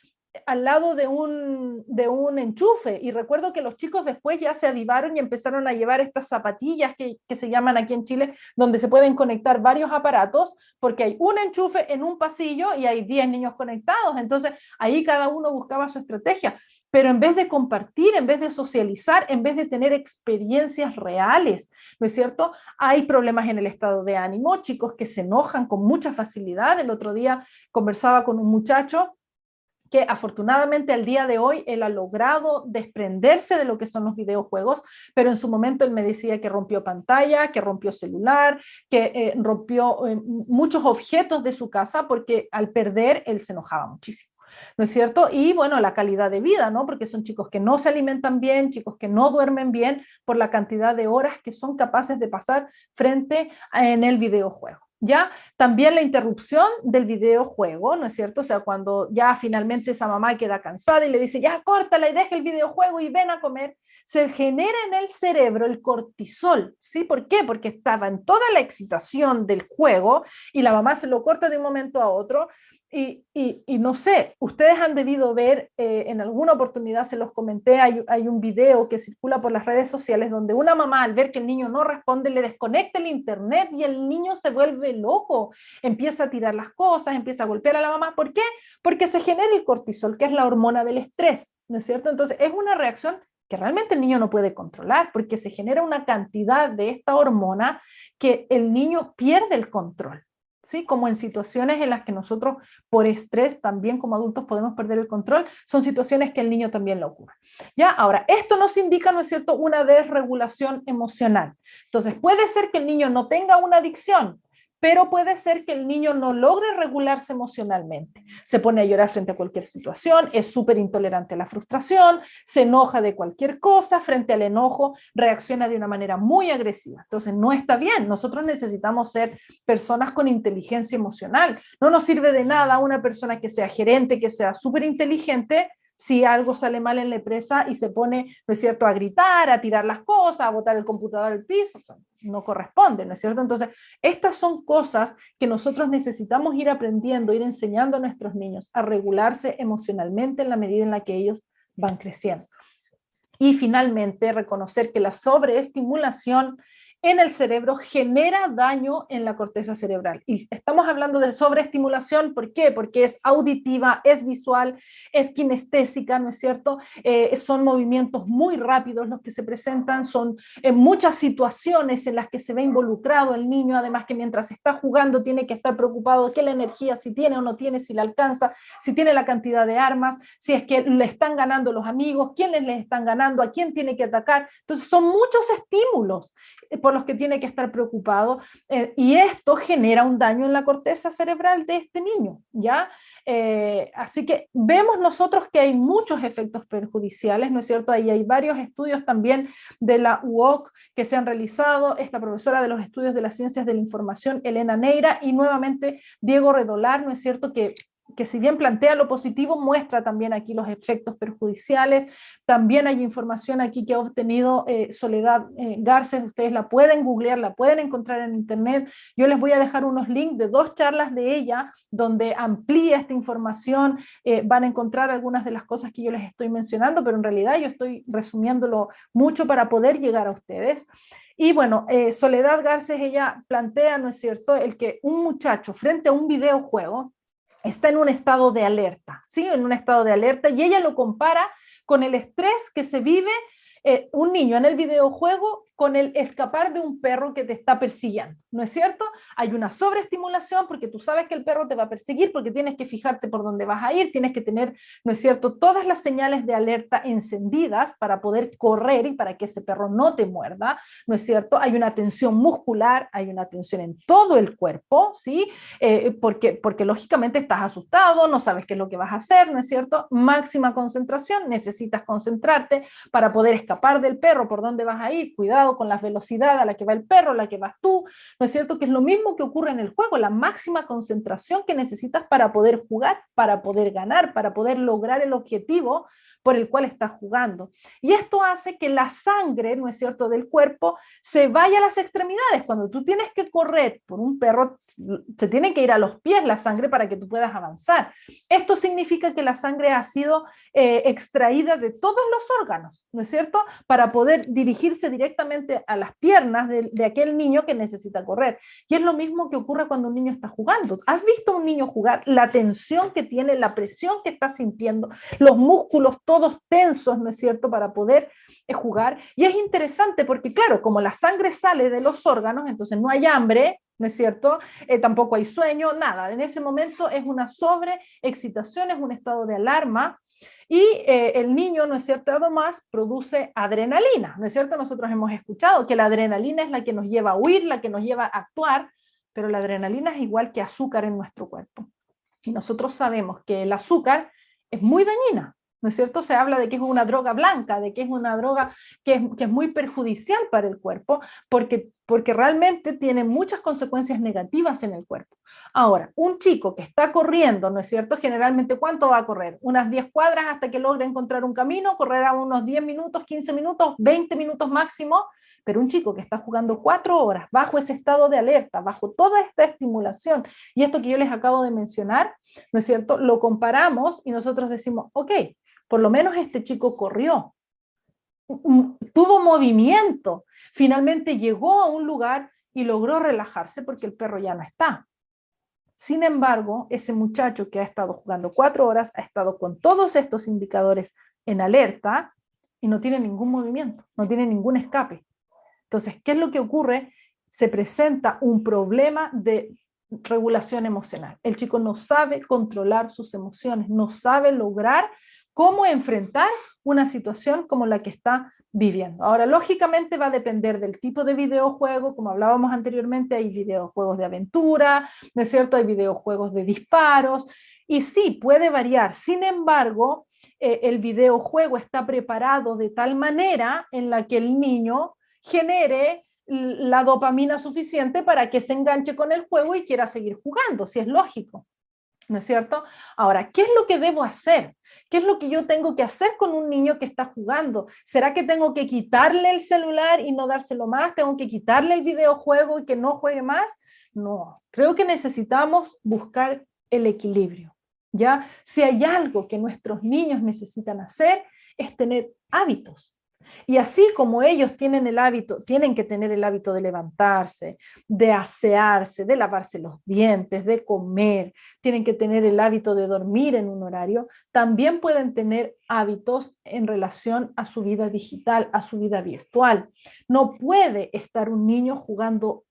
al lado de un enchufe. Y recuerdo que los chicos después ya se avivaron y empezaron a llevar estas zapatillas que se llaman aquí en Chile, donde se pueden conectar varios aparatos, porque hay un enchufe en un pasillo y hay 10 niños conectados. Entonces ahí cada uno buscaba su estrategia. Pero en vez de compartir, en vez de socializar, en vez de tener experiencias reales, ¿no es cierto? Hay problemas en el estado de ánimo, chicos que se enojan con mucha facilidad. El otro día conversaba con un muchacho que afortunadamente al día de hoy él ha logrado desprenderse de lo que son los videojuegos, pero en su momento él me decía que rompió pantalla, que rompió celular, que rompió muchos objetos de su casa porque al perder él se enojaba muchísimo. ¿No es cierto? Y bueno, la calidad de vida, ¿no? Porque son chicos que no se alimentan bien, chicos que no duermen bien por la cantidad de horas que son capaces de pasar frente en el videojuego. ¿Ya? También la interrupción del videojuego, ¿no es cierto? O sea, cuando ya finalmente esa mamá queda cansada y le dice, ya córtala y deja el videojuego y ven a comer, se genera en el cerebro el cortisol, ¿sí? ¿Por qué? Porque estaba en toda la excitación del juego y la mamá se lo corta de un momento a otro. Y no sé, ustedes han debido ver, en alguna oportunidad se los comenté, hay un video que circula por las redes sociales donde una mamá al ver que el niño no responde le desconecta el internet y el niño se vuelve loco, empieza a tirar las cosas, empieza a golpear a la mamá. ¿Por qué? Porque se genera el cortisol, que es la hormona del estrés, ¿no es cierto? Entonces es una reacción que realmente el niño no puede controlar porque se genera una cantidad de esta hormona que el niño pierde el control. ¿Sí? Como en situaciones en las que nosotros por estrés también como adultos podemos perder el control, son situaciones que el niño también lo ocurre. ¿Ya? Ahora, esto nos indica, ¿no es cierto?, una desregulación emocional. Entonces, puede ser que el niño no tenga una adicción, pero puede ser que el niño no logre regularse emocionalmente. Se pone a llorar frente a cualquier situación, es súper intolerante a la frustración, se enoja de cualquier cosa, frente al enojo reacciona de una manera muy agresiva. Entonces no está bien, nosotros necesitamos ser personas con inteligencia emocional. No nos sirve de nada una persona que sea gerente, que sea súper inteligente, si algo sale mal en la empresa y se pone, ¿no es cierto?, a gritar, a tirar las cosas, a botar el computador al piso, o sea, no corresponde, ¿no es cierto? Entonces, estas son cosas que nosotros necesitamos ir aprendiendo, ir enseñando a nuestros niños a regularse emocionalmente en la medida en la que ellos van creciendo. Y finalmente, reconocer que la sobreestimulación en el cerebro genera daño en la corteza cerebral. Y estamos hablando de sobreestimulación, ¿por qué? Porque es auditiva, es visual, es kinestésica, ¿no es cierto? Son movimientos muy rápidos los que se presentan, son muchas situaciones en las que se ve involucrado el niño, además que mientras está jugando tiene que estar preocupado de que la energía, si tiene o no tiene, si la alcanza, si tiene la cantidad de armas, si es que le están ganando los amigos, quiénes les están ganando, a quién tiene que atacar. Entonces son muchos estímulos por los que tiene que estar preocupado, y esto genera un daño en la corteza cerebral de este niño, ¿ya? Así que vemos nosotros que hay muchos efectos perjudiciales, ¿no es cierto? Ahí hay varios estudios también de la UOC que se han realizado, esta profesora de los estudios de las ciencias de la información, Elena Neira, y nuevamente Diego Redolar, ¿no es cierto?, que si bien plantea lo positivo, muestra también aquí los efectos perjudiciales. También hay información aquí que ha obtenido Soledad Garces, ustedes la pueden googlear, la pueden encontrar en internet. Yo les voy a dejar unos links de 2 charlas de ella, donde amplía esta información, van a encontrar algunas de las cosas que yo les estoy mencionando, pero en realidad yo estoy resumiéndolo mucho para poder llegar a ustedes. Y bueno, Soledad Garces, ella plantea, ¿no es cierto?, el que un muchacho frente a un videojuego, está en un estado de alerta, ¿sí? En un estado de alerta, y ella lo compara con el estrés que se vive un niño en el videojuego con el escapar de un perro que te está persiguiendo, ¿no es cierto? Hay una sobreestimulación porque tú sabes que el perro te va a perseguir, porque tienes que fijarte por dónde vas a ir, tienes que tener, ¿no es cierto?, todas las señales de alerta encendidas para poder correr y para que ese perro no te muerda, ¿no es cierto? Hay una tensión muscular, hay una tensión en todo el cuerpo, ¿sí? Porque lógicamente estás asustado, no sabes qué es lo que vas a hacer, ¿no es cierto? Máxima concentración, necesitas concentrarte para poder escapar del perro, por dónde vas a ir, cuidado con la velocidad a la que va el perro, a la que vas tú, ¿no es cierto? Que es lo mismo que ocurre en el juego, la máxima concentración que necesitas para poder jugar, para poder ganar, para poder lograr el objetivo por el cual estás jugando. Y esto hace que la sangre, ¿no es cierto?, del cuerpo se vaya a las extremidades. Cuando tú tienes que correr por un perro, se tiene que ir a los pies la sangre para que tú puedas avanzar. Esto significa que la sangre ha sido extraída de todos los órganos, ¿no es cierto?, para poder dirigirse directamente a las piernas de aquel niño que necesita correr. Y es lo mismo que ocurre cuando un niño está jugando. ¿Has visto a un niño jugar? La tensión que tiene, la presión que está sintiendo, los músculos todos tensos, ¿no es cierto?, para poder jugar. Y es interesante porque, claro, como la sangre sale de los órganos, entonces no hay hambre, ¿no es cierto? Tampoco hay sueño, nada. En ese momento es una sobreexcitación, es un estado de alarma. Y el niño, ¿no es cierto?, además produce adrenalina, ¿no es cierto? Nosotros hemos escuchado que la adrenalina es la que nos lleva a huir, la que nos lleva a actuar, pero la adrenalina es igual que azúcar en nuestro cuerpo. Y nosotros sabemos que el azúcar es muy dañina, ¿no es cierto? Se habla de que es una droga blanca, de que es una droga que es muy perjudicial para el cuerpo, porque realmente tiene muchas consecuencias negativas en el cuerpo. Ahora, un chico que está corriendo, ¿no es cierto? Generalmente, ¿cuánto va a correr? Unas 10 cuadras hasta que logre encontrar un camino, correrá unos 10 minutos, 15 minutos, 20 minutos máximo, pero un chico que está jugando 4 horas bajo ese estado de alerta, bajo toda esta estimulación, y esto que yo les acabo de mencionar, ¿no es cierto? Lo comparamos y nosotros decimos, ok, por lo menos este chico corrió, tuvo movimiento, finalmente llegó a un lugar y logró relajarse porque el perro ya no está. Sin embargo, ese muchacho que ha estado jugando 4 horas, ha estado con todos estos indicadores en alerta y no tiene ningún movimiento, no tiene ningún escape. Entonces, ¿qué es lo que ocurre? Se presenta un problema de regulación emocional. El chico no sabe controlar sus emociones, no sabe lograr cómo enfrentar una situación como la que está viviendo. Ahora, lógicamente va a depender del tipo de videojuego, como hablábamos anteriormente, hay videojuegos de aventura, ¿no es cierto? Hay videojuegos de disparos, y sí, puede variar. Sin embargo, el videojuego está preparado de tal manera en la que el niño genere la dopamina suficiente para que se enganche con el juego y quiera seguir jugando, si es lógico, ¿no es cierto? Ahora, ¿qué es lo que debo hacer? ¿Qué es lo que yo tengo que hacer con un niño que está jugando? ¿Será que tengo que quitarle el celular y no dárselo más? ¿Tengo que quitarle el videojuego y que no juegue más? No, creo que necesitamos buscar el equilibrio, ¿ya? Si hay algo que nuestros niños necesitan hacer, es tener hábitos. Y así como ellos tienen el hábito, tienen que tener el hábito de levantarse, de asearse, de lavarse los dientes, de comer, tienen que tener el hábito de dormir en un horario, también pueden tener hábitos en relación a su vida digital, a su vida virtual. No puede estar un niño jugando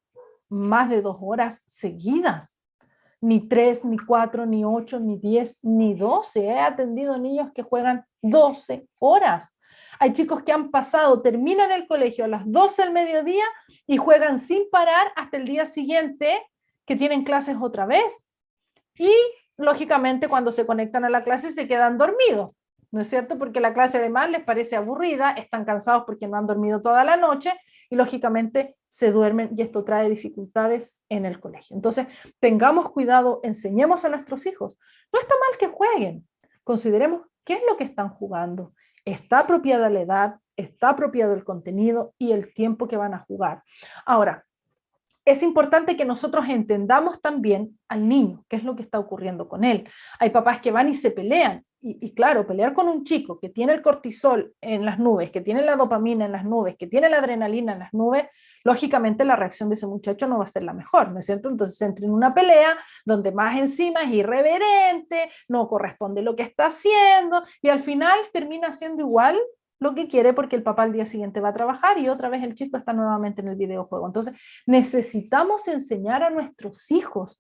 más de 2 horas seguidas. Ni 3, ni 4, ni 8, ni 10, ni 12. He atendido niños que juegan 12 horas. Hay chicos que han pasado, terminan el colegio a las 12 del mediodía y juegan sin parar hasta el día siguiente que tienen clases otra vez. Y lógicamente cuando se conectan a la clase se quedan dormidos, ¿no es cierto? Porque la clase además les parece aburrida, están cansados porque no han dormido toda la noche y lógicamente se duermen y esto trae dificultades en el colegio. Entonces, tengamos cuidado, enseñemos a nuestros hijos. No está mal que jueguen, consideremos qué es lo que están jugando. Está apropiada la edad, está apropiado el contenido y el tiempo que van a jugar. Ahora, es importante que nosotros entendamos también al niño, qué es lo que está ocurriendo con él. Hay papás que van y se pelean, y claro, pelear con un chico que tiene el cortisol en las nubes, que tiene la dopamina en las nubes, que tiene la adrenalina en las nubes, lógicamente la reacción de ese muchacho no va a ser la mejor, ¿no es cierto? Entonces entra en una pelea donde más encima es irreverente, no corresponde lo que está haciendo, y al final termina siendo igual lo que quiere porque el papá al día siguiente va a trabajar y otra vez el chico está nuevamente en el videojuego. Entonces necesitamos enseñar a nuestros hijos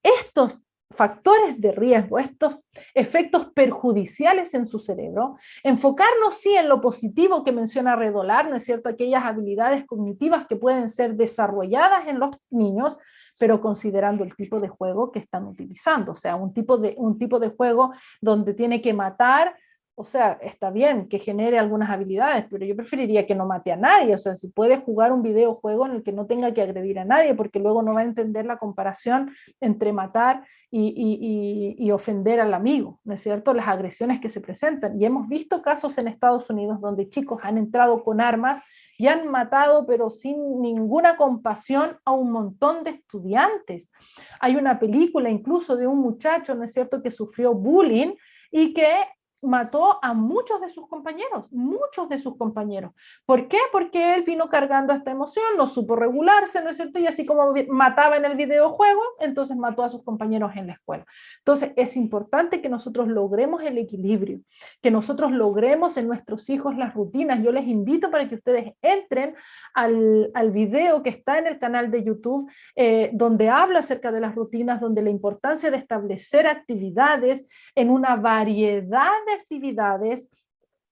estos factores de riesgo, estos efectos perjudiciales en su cerebro, enfocarnos sí en lo positivo que menciona Redolar, ¿no es cierto? Aquellas habilidades cognitivas que pueden ser desarrolladas en los niños, pero considerando el tipo de juego que están utilizando, o sea, un tipo de juego donde tiene que matar. O sea, está bien que genere algunas habilidades, pero yo preferiría que no mate a nadie. O sea, si puede jugar un videojuego en el que no tenga que agredir a nadie, porque luego no va a entender la comparación entre matar y ofender al amigo, ¿no es cierto? Las agresiones que se presentan. Y hemos visto casos en Estados Unidos donde chicos han entrado con armas y han matado, pero sin ninguna compasión, a un montón de estudiantes. Hay una película incluso de un muchacho, ¿no es cierto?, que sufrió bullying y que mató a muchos de sus compañeros, muchos de sus compañeros. ¿Por qué? Porque él vino cargando esta emoción, no supo regularse, ¿no es cierto? Y así como mataba en el videojuego, entonces mató a sus compañeros en la escuela. Entonces es importante que nosotros logremos el equilibrio, que nosotros logremos en nuestros hijos las rutinas. Yo les invito para que ustedes entren al video que está en el canal de YouTube, donde habla acerca de las rutinas, donde la importancia de establecer actividades en una variedad de actividades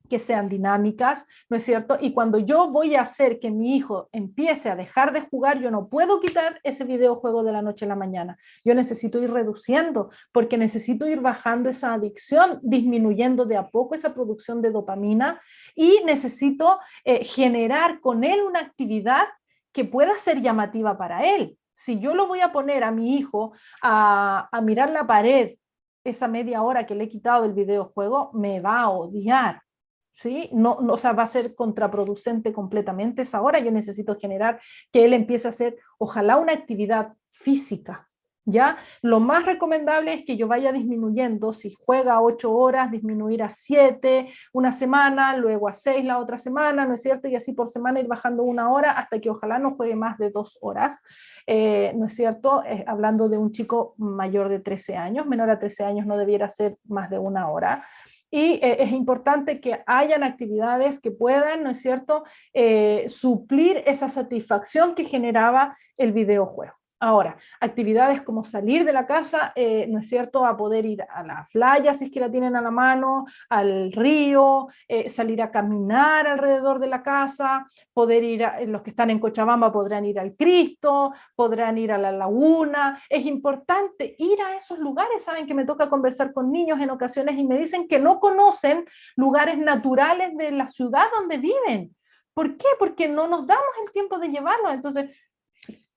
que sean dinámicas, ¿no es cierto? Y cuando yo voy a hacer que mi hijo empiece a dejar de jugar, yo no puedo quitar ese videojuego de la noche a la mañana. Yo necesito ir reduciendo, porque necesito ir bajando esa adicción, disminuyendo de a poco esa producción de dopamina, y necesito generar con él una actividad que pueda ser llamativa para él. Si yo lo voy a poner a mi hijo a mirar la pared esa media hora que le he quitado del videojuego, me va a odiar. ¿Sí? No, no, o sea, va a ser contraproducente completamente esa hora. Yo necesito generar que él empiece a hacer, ojalá, una actividad física. ¿Ya? Lo más recomendable es que yo vaya disminuyendo, si juega 8 horas, disminuir a 7 una semana, luego a 6 la otra semana, ¿no es cierto? Y así por semana ir bajando 1 hora hasta que ojalá no juegue más de 2 horas, ¿no es cierto? Hablando de un chico mayor de 13 años, menor a 13 años no debiera ser más de 1 hora. Y es importante que hayan actividades que puedan, ¿no es cierto?, suplir esa satisfacción que generaba el videojuego. Ahora, actividades como salir de la casa, ¿no es cierto?, a poder ir a la playa si es que la tienen a la mano, al río, salir a caminar alrededor de la casa, poder ir, los que están en Cochabamba podrán ir al Cristo, podrán ir a la laguna. Es importante ir a esos lugares. Saben que me toca conversar con niños en ocasiones y me dicen que no conocen lugares naturales de la ciudad donde viven. ¿Por qué? Porque no nos damos el tiempo de llevarlos. Entonces,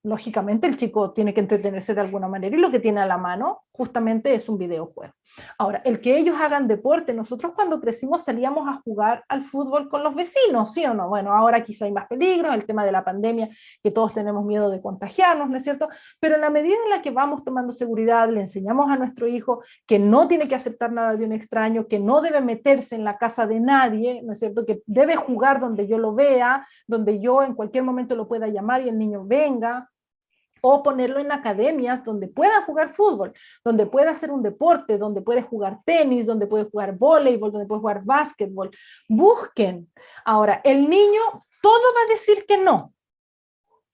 lógicamente el chico tiene que entretenerse de alguna manera y lo que tiene a la mano justamente es un videojuego. Ahora, el que ellos hagan deporte, nosotros cuando crecimos salíamos a jugar al fútbol con los vecinos, ¿sí o no? Bueno, ahora quizá hay más peligros, el tema de la pandemia, que todos tenemos miedo de contagiarnos, ¿no es cierto? Pero en la medida en la que vamos tomando seguridad, le enseñamos a nuestro hijo que no tiene que aceptar nada de un extraño, que no debe meterse en la casa de nadie, ¿no es cierto? Que debe jugar donde yo lo vea, donde yo en cualquier momento lo pueda llamar y el niño venga, o ponerlo en academias donde pueda jugar fútbol, donde pueda hacer un deporte, donde puede jugar tenis, donde puede jugar voleibol, donde puede jugar básquetbol. Busquen. Ahora, el niño todo va a decir que no.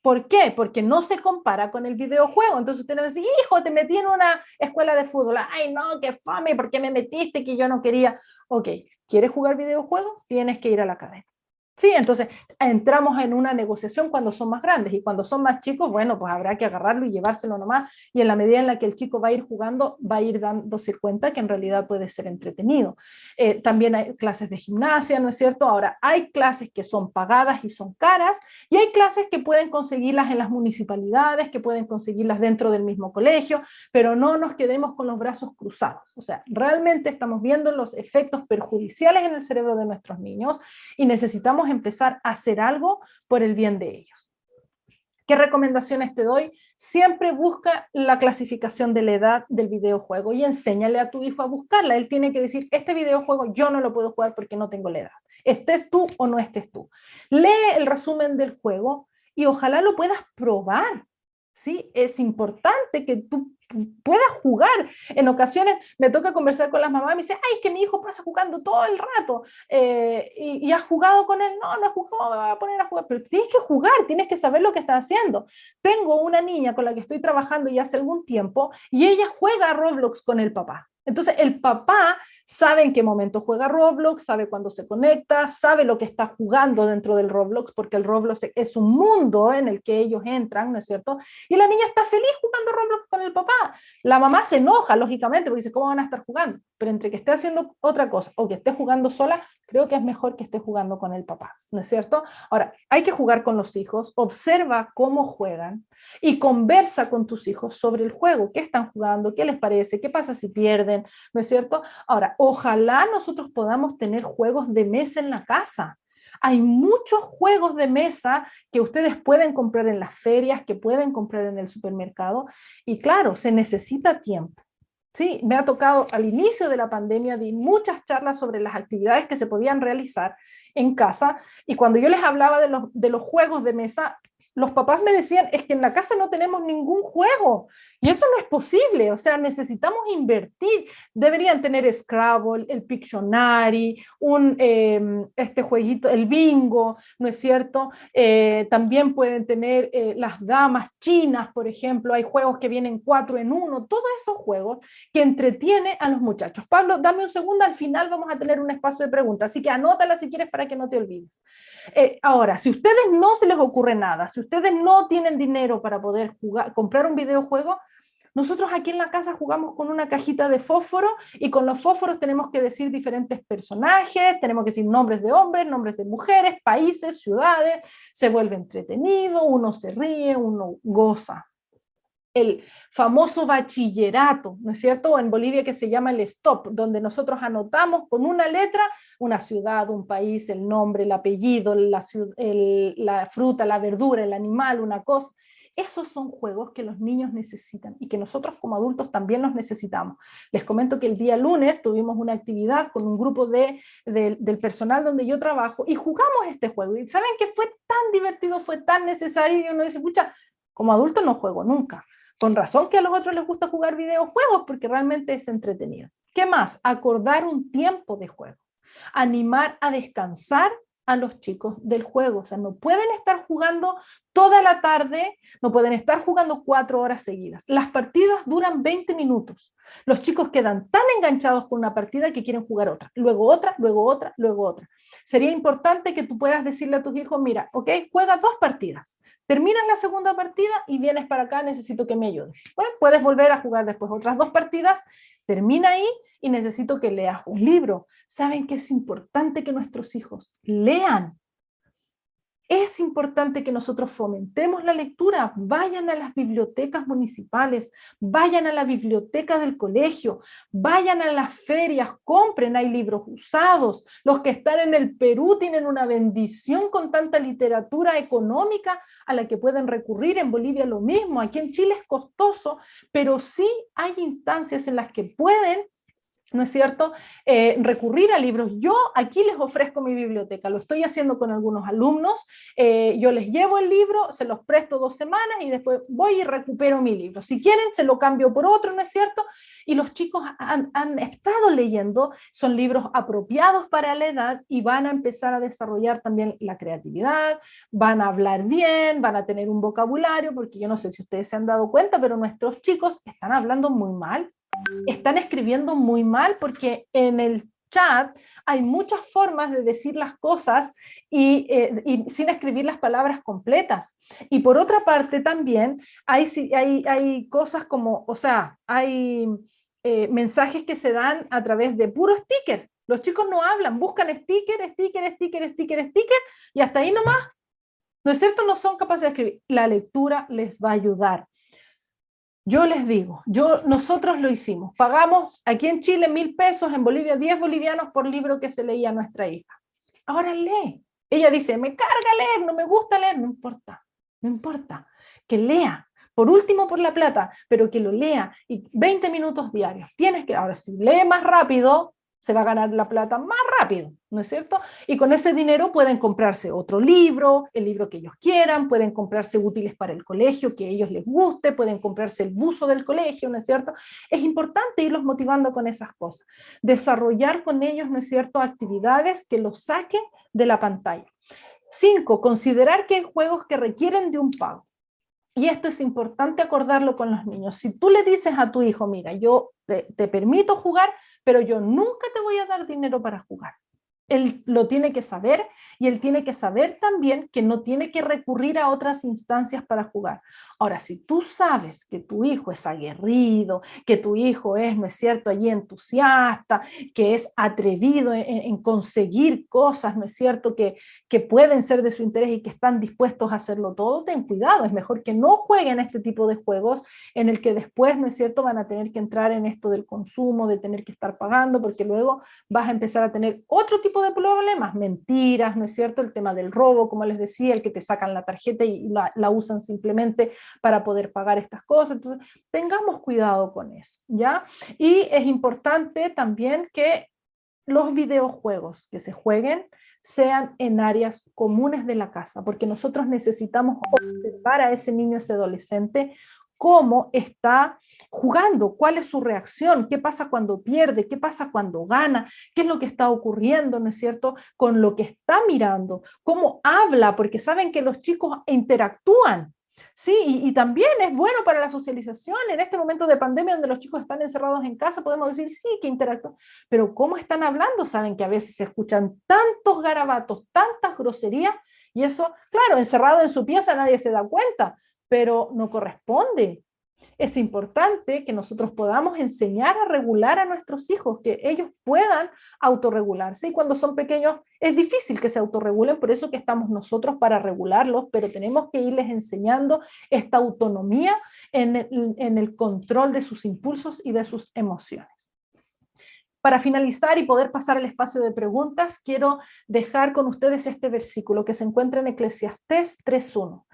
¿Por qué? Porque no se compara con el videojuego. Entonces usted le va a decir, hijo, te metí en una escuela de fútbol. Ay, no, qué fame, ¿por qué me metiste que yo no quería? Ok, ¿quieres jugar videojuego? Tienes que ir a la academia. Sí, entonces entramos en una negociación cuando son más grandes, y cuando son más chicos, bueno, pues habrá que agarrarlo y llevárselo nomás, y en la medida en la que el chico va a ir jugando, va a ir dándose cuenta que en realidad puede ser entretenido. También hay clases de gimnasia, ¿no es cierto? Ahora, hay clases que son pagadas y son caras, y hay clases que pueden conseguirlas en las municipalidades, que pueden conseguirlas dentro del mismo colegio, pero no nos quedemos con los brazos cruzados. O sea, realmente estamos viendo los efectos perjudiciales en el cerebro de nuestros niños y necesitamos empezar a hacer algo por el bien de ellos. ¿Qué recomendaciones te doy? Siempre busca la clasificación de la edad del videojuego y enséñale a tu hijo a buscarla. Él tiene que decir, este videojuego yo no lo puedo jugar porque no tengo la edad. Estés tú o no estés tú. Lee el resumen del juego y ojalá lo puedas probar. ¿Sí? Es importante que tú puedas jugar. En ocasiones me toca conversar con las mamás y me dicen, ay, es que mi hijo pasa jugando todo el rato, y has jugado con él. No, no he jugado, me voy a poner a jugar, pero tienes que jugar, tienes que saber lo que está haciendo. Tengo una niña con la que estoy trabajando ya hace algún tiempo y ella juega a Roblox con el papá. Entonces el papá sabe en qué momento juega Roblox, sabe cuándo se conecta, sabe lo que está jugando dentro del Roblox, porque el Roblox es un mundo en el que ellos entran, ¿no es cierto? Y la niña está feliz jugando Roblox con el papá. La mamá se enoja, lógicamente, porque dice, ¿cómo van a estar jugando? Pero entre que esté haciendo otra cosa o que esté jugando sola, creo que es mejor que esté jugando con el papá, ¿no es cierto? Ahora, hay que jugar con los hijos, observa cómo juegan y conversa con tus hijos sobre el juego, qué están jugando, qué les parece, qué pasa si pierden, ¿no es cierto? Ahora, ojalá nosotros podamos tener juegos de mesa en la casa. Hay muchos juegos de mesa que ustedes pueden comprar en las ferias, que pueden comprar en el supermercado, y claro, se necesita tiempo. Sí, me ha tocado al inicio de la pandemia, di muchas charlas sobre las actividades que se podían realizar en casa, y cuando yo les hablaba de los juegos de mesa, los papás me decían, es que en la casa no tenemos ningún juego, y eso no es posible, o sea, necesitamos invertir, deberían tener Scrabble, el Pictionary, este jueguito, el bingo, ¿no es cierto? También pueden tener las damas chinas, por ejemplo, hay juegos que vienen 4 en 1, todos esos juegos que entretiene a los muchachos. Pablo, dame un segundo, al final vamos a tener un espacio de preguntas, así que anótala si quieres para que no te olvides. Ahora, si a ustedes no se les ocurre nada, si ustedes no tienen dinero para poder jugar, comprar un videojuego, nosotros aquí en la casa jugamos con una cajita de fósforo, y con los fósforos tenemos que decir diferentes personajes, tenemos que decir nombres de hombres, nombres de mujeres, países, ciudades, se vuelve entretenido, uno se ríe, uno goza. El famoso bachillerato, ¿no es cierto? En Bolivia, que se llama el stop, donde nosotros anotamos con una letra una ciudad, un país, el nombre, el apellido, la fruta, la verdura, el animal, una cosa. Esos son juegos que los niños necesitan y que nosotros como adultos también los necesitamos. Les comento que el día lunes tuvimos una actividad con un grupo del personal donde yo trabajo, y jugamos este juego. Y saben que fue tan divertido, fue tan necesario, y uno dice, pucha, como adulto no juego nunca. Con razón que a los otros les gusta jugar videojuegos, porque realmente es entretenido. ¿Qué más? Acordar un tiempo de juego. Animar a descansar a los chicos del juego. O sea, no pueden estar jugando toda la tarde, no pueden estar jugando 4 horas seguidas. Las partidas duran 20 minutos. Los chicos quedan tan enganchados con una partida que quieren jugar otra, luego otra, luego otra, luego otra. Sería importante que tú puedas decirle a tus hijos, mira, ok, juega 2 partidas, terminas la segunda partida y vienes para acá, necesito que me ayudes. Pues puedes volver a jugar después otras 2 partidas, termina ahí y necesito que leas un libro. ¿Saben que es importante que nuestros hijos lean? Es importante que nosotros fomentemos la lectura. Vayan a las bibliotecas municipales, vayan a la biblioteca del colegio, vayan a las ferias, compren, hay libros usados. Los que están en el Perú tienen una bendición con tanta literatura económica a la que pueden recurrir. En Bolivia lo mismo, aquí en Chile es costoso, pero sí hay instancias en las que pueden, ¿no es cierto?, recurrir a libros. Yo aquí les ofrezco mi biblioteca, lo estoy haciendo con algunos alumnos, yo les llevo el libro, se los presto 2 semanas y después voy y recupero mi libro. Si quieren, se lo cambio por otro, ¿no es cierto? Y los chicos han estado leyendo, son libros apropiados para la edad y van a empezar a desarrollar también la creatividad, van a hablar bien, van a tener un vocabulario, porque yo no sé si ustedes se han dado cuenta, pero nuestros chicos están hablando muy mal, están escribiendo muy mal, porque en el chat hay muchas formas de decir las cosas y sin escribir las palabras completas. Y por otra parte también hay cosas como, o sea, hay mensajes que se dan a través de puro sticker. Los chicos no hablan, buscan sticker, sticker, sticker, sticker, sticker, y hasta ahí nomás. ¿No es cierto? No son capaces de escribir. La lectura les va a ayudar. Yo les digo, nosotros lo hicimos, pagamos aquí en Chile 1.000 pesos, en Bolivia 10 bolivianos por libro que se leía a nuestra hija. Ahora lee. Ella dice, me carga leer, no me gusta leer, no importa, no importa, que lea. Por último, por la plata, pero que lo lea, y 20 minutos diarios. Ahora, si lee más rápido, se va a ganar la plata más rápido, ¿no es cierto? Y con ese dinero pueden comprarse otro libro, el libro que ellos quieran, pueden comprarse útiles para el colegio que a ellos les guste, pueden comprarse el buzo del colegio, ¿no es cierto? Es importante irlos motivando con esas cosas. Desarrollar con ellos, ¿no es cierto?, actividades que los saquen de la pantalla. 5, considerar que hay juegos que requieren de un pago. Y esto es importante acordarlo con los niños. Si tú le dices a tu hijo, mira, yo te permito jugar, pero yo nunca te voy a dar dinero para jugar. Él lo tiene que saber, y él tiene que saber también que no tiene que recurrir a otras instancias para jugar. Ahora, si tú sabes que tu hijo es aguerrido, que tu hijo es, ¿no es cierto?, allí entusiasta, que es atrevido en conseguir cosas, ¿no es cierto?, que pueden ser de su interés y que están dispuestos a hacerlo todo, ten cuidado, es mejor que no jueguen este tipo de juegos en el que después, ¿no es cierto?, van a tener que entrar en esto del consumo, de tener que estar pagando, porque luego vas a empezar a tener otro tipo tipo de problemas, mentiras, ¿no es cierto? El tema del robo, como les decía, el que te sacan la tarjeta y la usan simplemente para poder pagar estas cosas. Entonces, tengamos cuidado con eso, ¿ya? Y es importante también que los videojuegos que se jueguen sean en áreas comunes de la casa, porque nosotros necesitamos observar a ese niño, ese adolescente, cómo está jugando, cuál es su reacción, qué pasa cuando pierde, qué pasa cuando gana, qué es lo que está ocurriendo, ¿no es cierto?, con lo que está mirando, cómo habla, porque saben que los chicos interactúan. Sí, y también es bueno para la socialización. En este momento de pandemia donde los chicos están encerrados en casa, podemos decir, sí, que interactúan, pero ¿cómo están hablando? Saben que a veces se escuchan tantos garabatos, tantas groserías, y eso, claro, encerrado en su pieza nadie se da cuenta, pero no corresponde. Es importante que nosotros podamos enseñar a regular a nuestros hijos, que ellos puedan autorregularse, y cuando son pequeños es difícil que se autorregulen, por eso que estamos nosotros para regularlos, pero tenemos que irles enseñando esta autonomía en el control de sus impulsos y de sus emociones. Para finalizar y poder pasar al espacio de preguntas, quiero dejar con ustedes este versículo que se encuentra en Eclesiastés 3:1.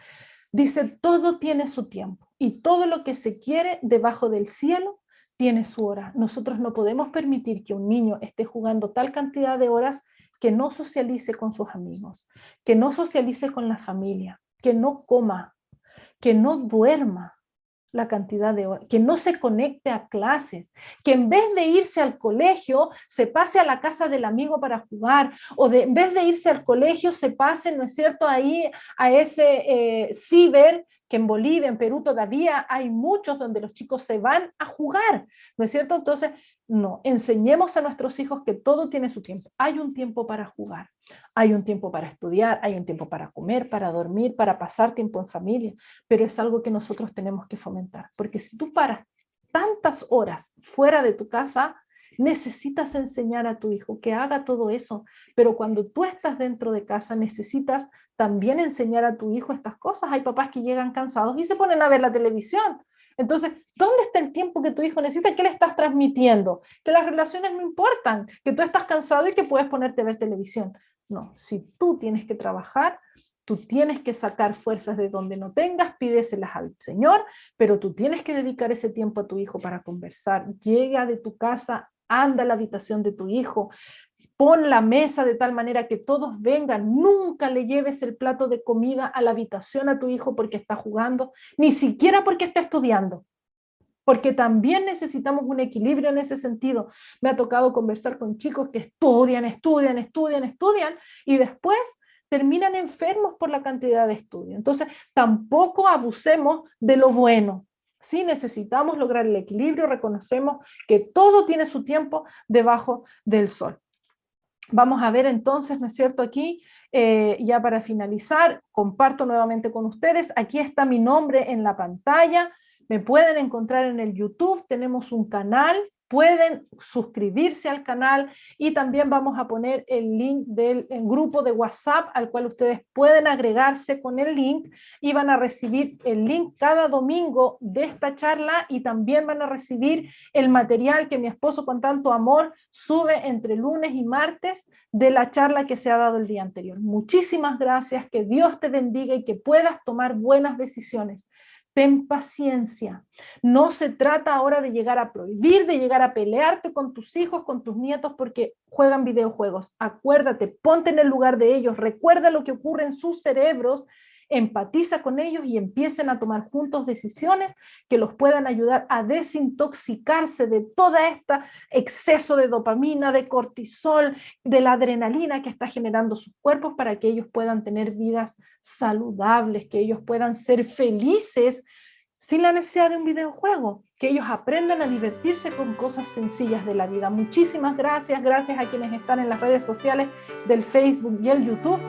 Dice, todo tiene su tiempo y todo lo que se quiere debajo del cielo tiene su hora. Nosotros no podemos permitir que un niño esté jugando tal cantidad de horas que no socialice con sus amigos, que no socialice con la familia, que no coma, que no duerma la cantidad de horas, que no se conecte a clases, que en vez de irse al colegio se pase a la casa del amigo para jugar, o en vez de irse al colegio se pase, ¿no es cierto?, ahí a ese ciber, que en Bolivia, en Perú todavía hay muchos donde los chicos se van a jugar, ¿no es cierto? Entonces, no, enseñemos a nuestros hijos que todo tiene su tiempo. Hay un tiempo para jugar, hay un tiempo para estudiar, hay un tiempo para comer, para dormir, para pasar tiempo en familia, pero es algo que nosotros tenemos que fomentar, porque si tú paras tantas horas fuera de tu casa, necesitas enseñar a tu hijo que haga todo eso, pero cuando tú estás dentro de casa necesitas también enseñar a tu hijo estas cosas. Hay papás que llegan cansados y se ponen a ver la televisión. Entonces, ¿dónde está el tiempo que tu hijo necesita? ¿Qué le estás transmitiendo? Que las relaciones no importan, que tú estás cansado y que puedes ponerte a ver televisión. No, si tú tienes que trabajar, tú tienes que sacar fuerzas de donde no tengas, pídeselas al Señor, pero tú tienes que dedicar ese tiempo a tu hijo para conversar. Llega de tu casa, anda a la habitación de tu hijo, pon la mesa de tal manera que todos vengan. Nunca le lleves el plato de comida a la habitación a tu hijo porque está jugando, ni siquiera porque está estudiando, porque también necesitamos un equilibrio en ese sentido. Me ha tocado conversar con chicos que estudian y después terminan enfermos por la cantidad de estudio. Entonces, tampoco abusemos de lo bueno. Sí, necesitamos lograr el equilibrio, reconocemos que todo tiene su tiempo debajo del sol. Vamos a ver entonces, ¿no es cierto? Aquí, ya para finalizar, comparto nuevamente con ustedes. Aquí está mi nombre en la pantalla. Me pueden encontrar en el YouTube. Tenemos un canal. Pueden suscribirse al canal y también vamos a poner el link del grupo de WhatsApp al cual ustedes pueden agregarse con el link y van a recibir el link cada domingo de esta charla y también van a recibir el material que mi esposo con tanto amor sube entre lunes y martes de la charla que se ha dado el día anterior. Muchísimas gracias, que Dios te bendiga y que puedas tomar buenas decisiones. Ten paciencia. No se trata ahora de llegar a prohibir, de llegar a pelearte con tus hijos, con tus nietos porque juegan videojuegos. Acuérdate, ponte en el lugar de ellos, recuerda lo que ocurre en sus cerebros, empatiza con ellos y empiecen a tomar juntos decisiones que los puedan ayudar a desintoxicarse de todo este exceso de dopamina, de cortisol, de la adrenalina que está generando sus cuerpos para que ellos puedan tener vidas saludables, que ellos puedan ser felices sin la necesidad de un videojuego, que ellos aprendan a divertirse con cosas sencillas de la vida. Muchísimas gracias, gracias a quienes están en las redes sociales del Facebook y el YouTube,